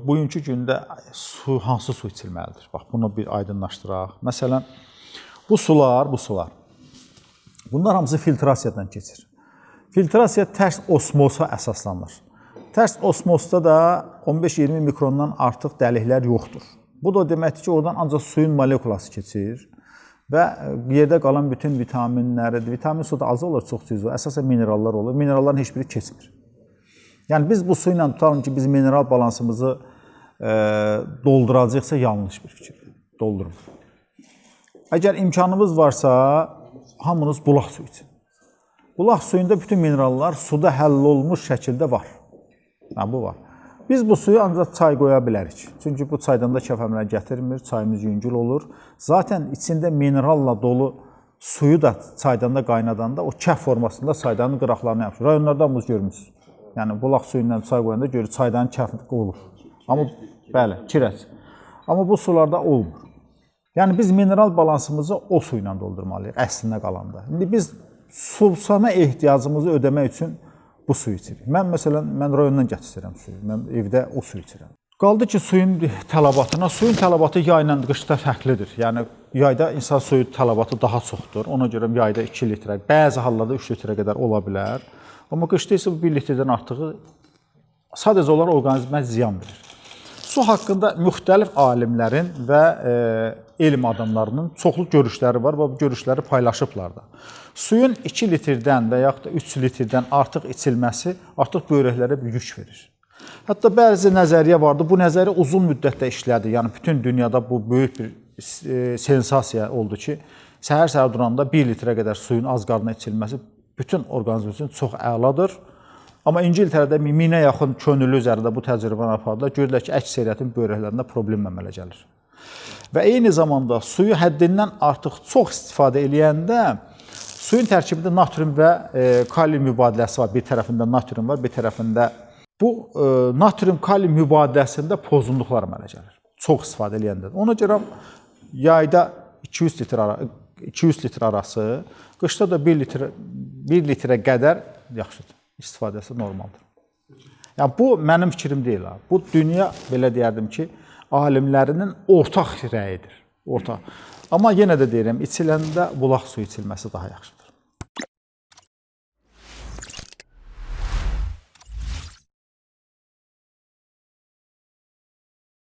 bugünkü gündə hansı su içilməlidir? Bax, bunu bir aydınlaşdıraq. Məsələn, bu sular. Bunlar hamısı filtrasiyadan keçir. Filtrasiya tərs osmoza əsaslanır. Tərs osmozda da 15-20 mikrondan artıq dəliklər yoxdur. Bu da deməkdir ki, oradan ancaq suyun molekulası keçir və yerdə qalan bütün vitaminləri, vitamin suda az olur, çox cüz olur, əsasən minerallar olur. Mineralların heç biri keçmir. Yəni biz bu su ilə tutalım ki, biz mineral balansımızı dolduracaqsa yanlış bir fikirdir. Doldurun. Əgər imkanımız varsa, hamınız bulaq suyu için. Bulaq suyunda bütün minerallar suda həll olmuş şəkildə var. Bu var. Biz bu suyu ancaq çay qoya bilərik. Çünki bu çaydan da kəfəmlər gətirmir, çayımız yüngül olur. Zaten içində mineralla dolu suyu da çaydan da qaynadanda o kəf formasında çaydanın qıraqlarını yapışır. Rayonlardan biz görmüşsünüz. Yəni bulaq suyu ilə çay qoyanda görür çaydanın kəfi olur. Amma bəli, kirəç. Amma bu sularda olmur. Yəni biz mineral balansımızı o su ilə doldurmalıyıq əslində qalanda. İndi biz susama ehtiyacımızı ödəmək üçün bu suyu içirik. Mən məsələn, rayondan gətirirəm suyu. Mən evdə o suyu içirəm. Qaldı ki, suyun tələbatına. Suyun tələbatı yayla qışda fərqlidir. Yəni yayda insan suyu tələbatı daha çoxdur. Ona görə yayda 2 litrə, bəzi hallarda 3 litrə qədər ola bilər. Amma qışda isə bu 1 litrdən artığı sadəcə olaraq orqanizmə ziyan verir. Su haqqında müxtəlif alimlərin və elm adamlarının çoxlu görüşləri var və bu görüşləri paylaşıblar da. Suyun 2 litrdən və yaxud da 3 litrdən artıq içilməsi artıq böyrəklərə bir yük verir. Hətta bəzi nəzəriyyə vardı, bu nəzəriyyə uzun müddətdə işlədi. Yəni bütün dünyada bu böyük bir sensasiya oldu ki, səhər-səhər duranda 1 litrə qədər suyun az qarnına içilməsi bütün orqanizm üçün çox əladır. Amma İngiltərədə 1000-ə yaxın könüllü üzərində bu təcrübəni apardılar. Görürlər ki, əksəriyyətin böyrəklərində problem əmələ gəlir. Və eyni zamanda suyu həddindən artıq çox istifadə edəndə suyun tərkibində natrium və kalium mübadiləsi var. Bir tərəfində natrium var, bir tərəfində bu natrium-kalium mübadiləsində pozğunluqlar əmələ gəlir. Çox istifadə edəndə. Ona görə yayda 200 litr arası, qışda da 1 litrə qədər yaxşıdır. İstifadəsi normaldır. Yəni, bu mənim fikrim deyil. Bu, dünya, belə deyərdim ki, alimlərinin ortaq rəyidir. Amma yenə də deyirəm, içiləndə bulaq suyu içilməsi daha yaxşıdır.